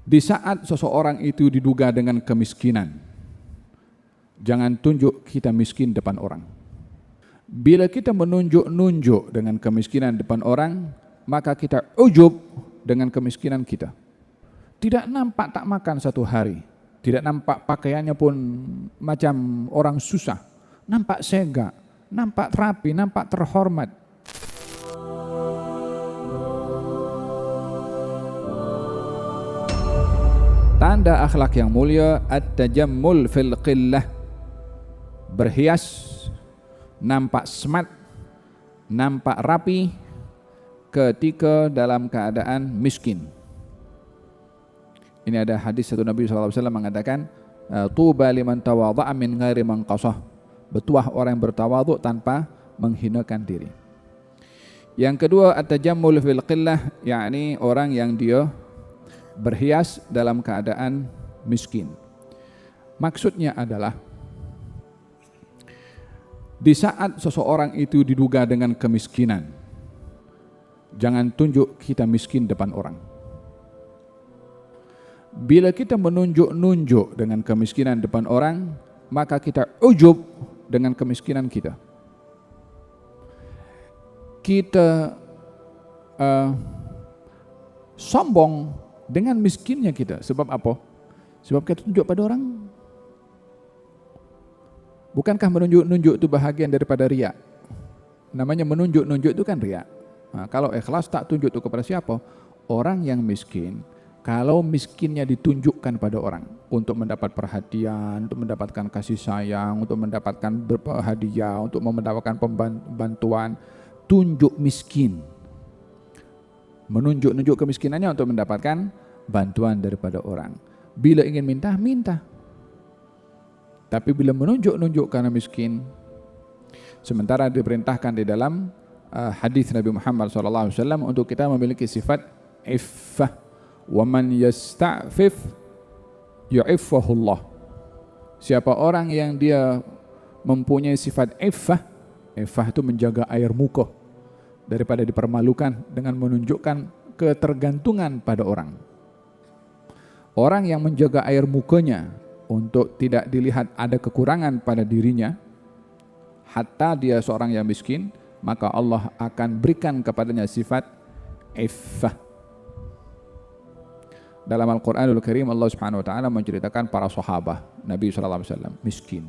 Di saat seseorang itu diduga dengan kemiskinan, jangan tunjuk kita miskin depan orang. Bila kita menunjuk-nunjuk dengan kemiskinan depan orang, maka kita ujub dengan kemiskinan kita. Tidak nampak tak makan satu hari, tidak nampak pakaiannya pun macam orang susah, nampak sega, nampak rapi, nampak terhormat. Tanda akhlak yang mulia at-tajammul fil qillah, berhias, nampak smart, nampak rapi ketika dalam keadaan miskin. Ini ada hadis satu Nabi SAW mengatakan, tuba liman tawadha'a min ghairi manqasah, bertuah orang yang bertawadhu tanpa menghinakan diri. Yang kedua, at-tajammul fil qillah, yakni orang yang dia berhias dalam keadaan miskin. Maksudnya adalah di saat seseorang itu diduga dengan kemiskinan, jangan tunjuk kita miskin depan orang. Bila kita menunjuk-nunjuk dengan kemiskinan depan orang, maka kita ujub dengan kemiskinan kita. Kita sombong dengan miskinnya kita. Sebab apa? Sebab kita tunjuk pada orang. Bukankah menunjuk-nunjuk itu bahagian daripada riak? Namanya menunjuk-nunjuk itu kan riak. Nah, kalau ikhlas tak tunjuk itu kepada siapa? Orang yang miskin. Kalau miskinnya ditunjukkan pada orang untuk mendapat perhatian, untuk mendapatkan kasih sayang, untuk mendapatkan hadiah, untuk mendapatkan bantuan, tunjuk miskin. Menunjuk-nunjuk kemiskinannya untuk mendapatkan bantuan daripada orang. Bila ingin minta, minta. Tapi bila menunjuk-nunjuk karena miskin, sementara diperintahkan di dalam hadis Nabi Muhammad SAW untuk kita memiliki sifat iffah. Wa man yasta'fif yu'iffahullah. Siapa orang yang dia mempunyai sifat iffah, iffah itu menjaga air muka daripada dipermalukan dengan menunjukkan ketergantungan pada orang. Orang yang menjaga air mukanya untuk tidak dilihat ada kekurangan pada dirinya, hatta dia seorang yang miskin, maka Allah akan berikan kepadanya sifat iffah. Dalam Al-Quranul Karim Allah Subhanahu Wa Taala menceritakan para sahabat Nabi SAW miskin.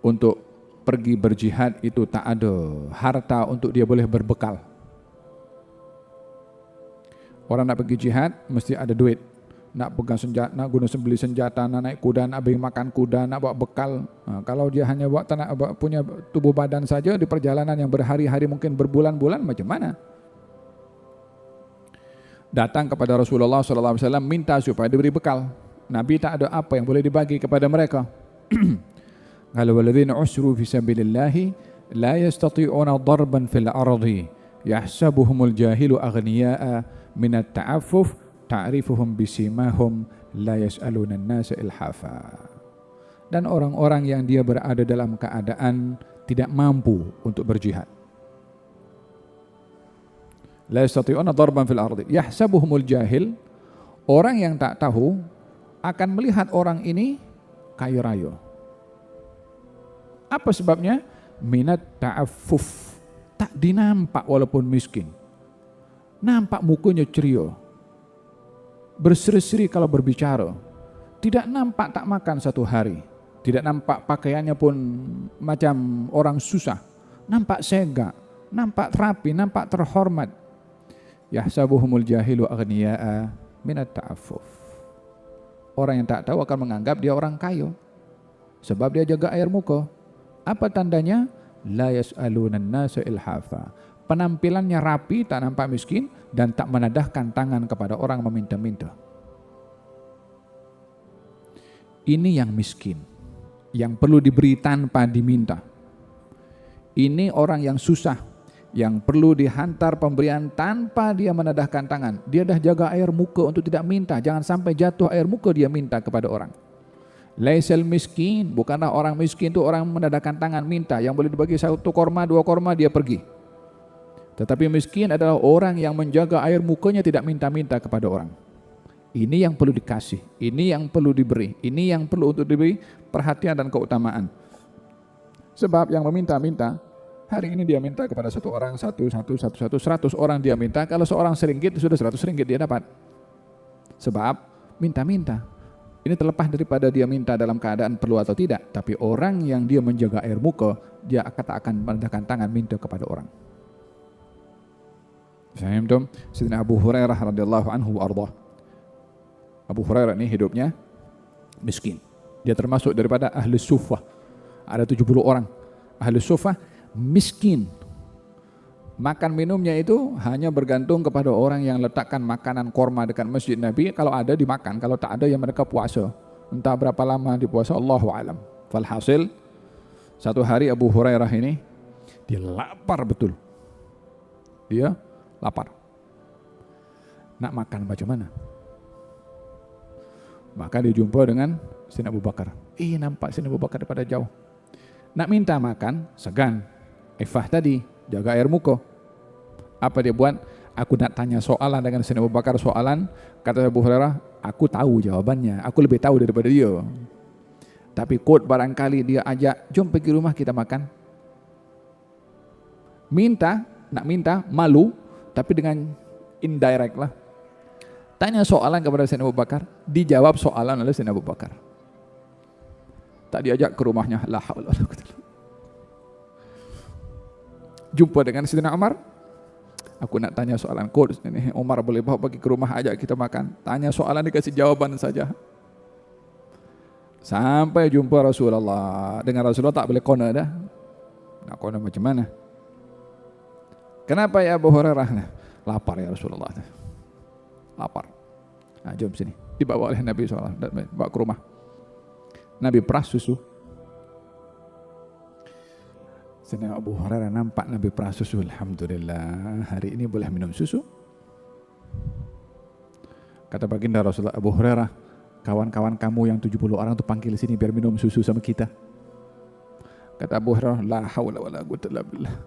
Untuk pergi berjihad itu tak ada harta untuk dia boleh berbekal. Orang nak pergi jihad mesti ada duit. Nak pegang senjata, nak guna beli senjata, nak naik kuda, nak beli makan kuda, nak bawa bekal. Kalau dia hanya punya tubuh badan saja di perjalanan yang berhari-hari mungkin berbulan-bulan, macam mana? Datang kepada Rasulullah SAW minta supaya diberi bekal. Nabi tak ada apa yang boleh dibagi kepada mereka. Kalau waladzina usru fi sabilillahi la yastati'una darban fil ardi yahsabuhumul jahilu aghniya'a minat ta'affuf ta'rifuhum bisimahum la yas'aluna an-nasa ilhafa. Dan orang-orang yang dia berada dalam keadaan tidak mampu untuk berjihad. La yastati'una darban fil ardi yahsabuhumul jahil, orang yang tak tahu akan melihat orang ini kaya raya. Apa sebabnya? Minat ta'affuf, tak dinampak walaupun miskin. Nampak mukanya ceria, berseri-seri kalau berbicara. Tidak nampak tak makan satu hari, tidak nampak pakaiannya pun macam orang susah. Nampak sega, nampak rapi, nampak terhormat. Yahsabuhumul jahilu aghniya'a minat ta'affuf. Orang yang tak tahu akan menganggap dia orang kaya sebab dia jaga air muka. Apa tandanya? La yas'aluna an-nasa ilhafa. Penampilannya rapi, tak nampak miskin dan tak menadahkan tangan kepada orang meminta-minta. Ini yang miskin, yang perlu diberi tanpa diminta. Ini orang yang susah, yang perlu dihantar pemberian tanpa dia menadahkan tangan. Dia dah jaga air muka untuk tidak minta. Jangan sampai jatuh air muka dia minta kepada orang. Laisal miskin, bukanlah orang miskin itu orang menadahkan tangan minta. Yang boleh dibagi 1 korma, 2 korma dia pergi. Tetapi miskin adalah orang yang menjaga air mukanya, tidak minta-minta kepada orang. Ini yang perlu dikasih, ini yang perlu diberi, ini yang perlu untuk diberi perhatian dan keutamaan. Sebab yang meminta-minta, hari ini dia minta kepada satu orang, 100 orang dia minta, kalau seorang seringgit sudah 100 ringgit dia dapat. Sebab minta-minta. Ini terlepas daripada dia minta dalam keadaan perlu atau tidak, tapi orang yang dia menjaga air muka, dia akan merendahkan tangan minta kepada orang. Faham? Sayyidina Abu Hurairah radhiyallahu anhu ardah. Abu Hurairah ini hidupnya miskin. Dia termasuk daripada ahli suffah. Ada 70 orang. Ahli suffah miskin. Makan minumnya itu hanya bergantung kepada orang yang letakkan makanan korma dekat masjid Nabi. Kalau ada dimakan, kalau tak ada ya mereka puasa. Entah berapa lama dipuasa, Allahu alam. Falhasil, satu hari Abu Hurairah ini dia lapar betul. Dia lapar. Nak makan macam mana? Maka dia jumpa dengan Sayyidina Abu Bakar. Nampak Sayyidina Abu Bakar daripada jauh. Nak minta makan, segan. Ifah tadi, jaga air muka. Apa dia buat? Aku nak tanya soalan dengan Sayyidina Abu Bakar, soalan. Kata Abu Hurairah, aku tahu jawabannya. Aku lebih tahu daripada dia. Tapi kot barangkali dia ajak, jom pergi rumah kita makan. Nak minta, malu, tapi dengan indirect lah. Tanya soalan kepada Sayyidina Abu Bakar, dijawab soalan oleh Sayyidina Abu Bakar. Tak diajak ke rumahnya, la haula wala quwwata. Jumpa dengan Sayyidina Umar, aku nak tanya soalan kod ini, Umar boleh bawa pergi ke rumah, ajak kita makan. Tanya soalan, dikasih jawaban saja. Sampai jumpa Rasulullah. Dengan Rasulullah tak boleh kona dah. Nak kona macam mana? Kenapa ya Abu Hurairah? Lapar ya Rasulullah. Lapar. Nah, jom sini. Dibawa oleh Nabi SAW, bawa ke rumah. Nabi peras susu. Sayyidina Abu Hurairah nampak Nabi peras susu. Alhamdulillah, hari ini boleh minum susu. Kata baginda Rasulullah, Abu Hurairah, kawan-kawan kamu yang 70 orang tu panggil sini biar minum susu sama kita. Kata Abu Hurairah, la haula wala quwwata illa billah.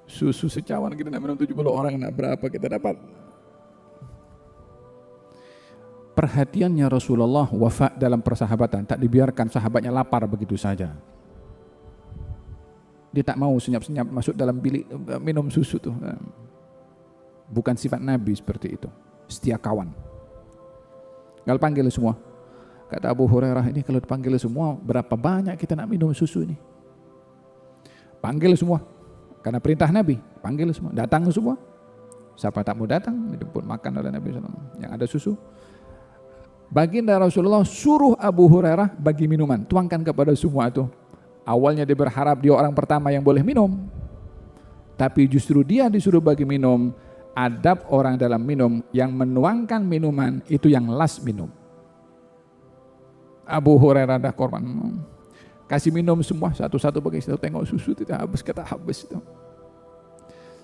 Susu secawan kita nak minum 70 orang, nak berapa kita dapat? Perhatiannya Rasulullah wafat dalam persahabatan, tak dibiarkan sahabatnya lapar begitu saja. Dia tak mau senyap-senyap masuk dalam bilik minum susu tu. Bukan sifat Nabi seperti itu. Setia kawan. Kalau panggil semua. Kata Abu Hurairah, ini kalau dipanggil semua, berapa banyak kita nak minum susu ini? Panggil semua. Karena perintah Nabi, panggil semua. Datang semua. Siapa tak mau datang, dijemput makan oleh Nabi SAW. Yang ada susu. Baginda Rasulullah suruh Abu Hurairah bagi minuman, tuangkan kepada semua itu. Awalnya dia berharap dia orang pertama yang boleh minum, tapi justru dia disuruh bagi minum. Adab orang dalam minum, yang menuangkan minuman itu yang last minum. Abu Hurairah dah korban, kasih minum semua satu-satu bagi satu, tengok susu tidak habis, kata habis itu.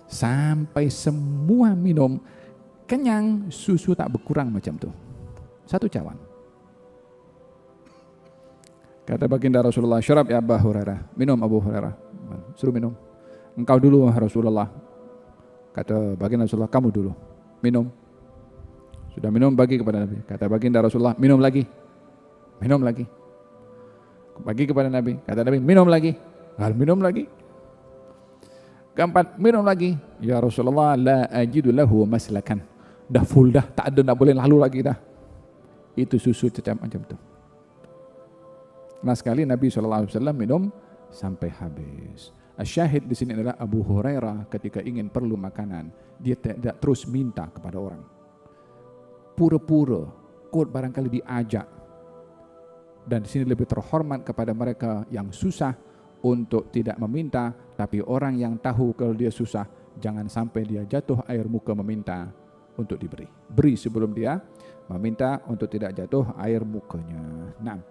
Sampai semua minum kenyang, susu tak berkurang macam tu. Satu cawan. Kata baginda Rasulullah, syarab ya Abu Hurairah, minum Abu Hurairah. Suruh minum. Engkau dulu Rasulullah. Kata baginda Rasulullah, kamu dulu. Minum. Sudah minum, bagi kepada Nabi. Kata baginda Rasulullah, minum lagi. Minum lagi. Bagi kepada Nabi. Kata Nabi, minum lagi. Lalu minum lagi. Keempat, minum lagi. Ya Rasulullah, la ajidu lahu maslakan. Dah full dah, tak ada, tak boleh lalu lagi dah. Itu susu macam tu. Nah sekali Nabi SAW minum sampai habis. Syahid di sini adalah Abu Hurairah ketika ingin perlu makanan, dia tidak terus minta kepada orang. Pura-pura, kot barangkali diajak. Dan di sini lebih terhormat kepada mereka yang susah untuk tidak meminta, tapi orang yang tahu kalau dia susah, jangan sampai dia jatuh air muka meminta untuk diberi. Beri sebelum dia meminta untuk tidak jatuh air mukanya. Nah.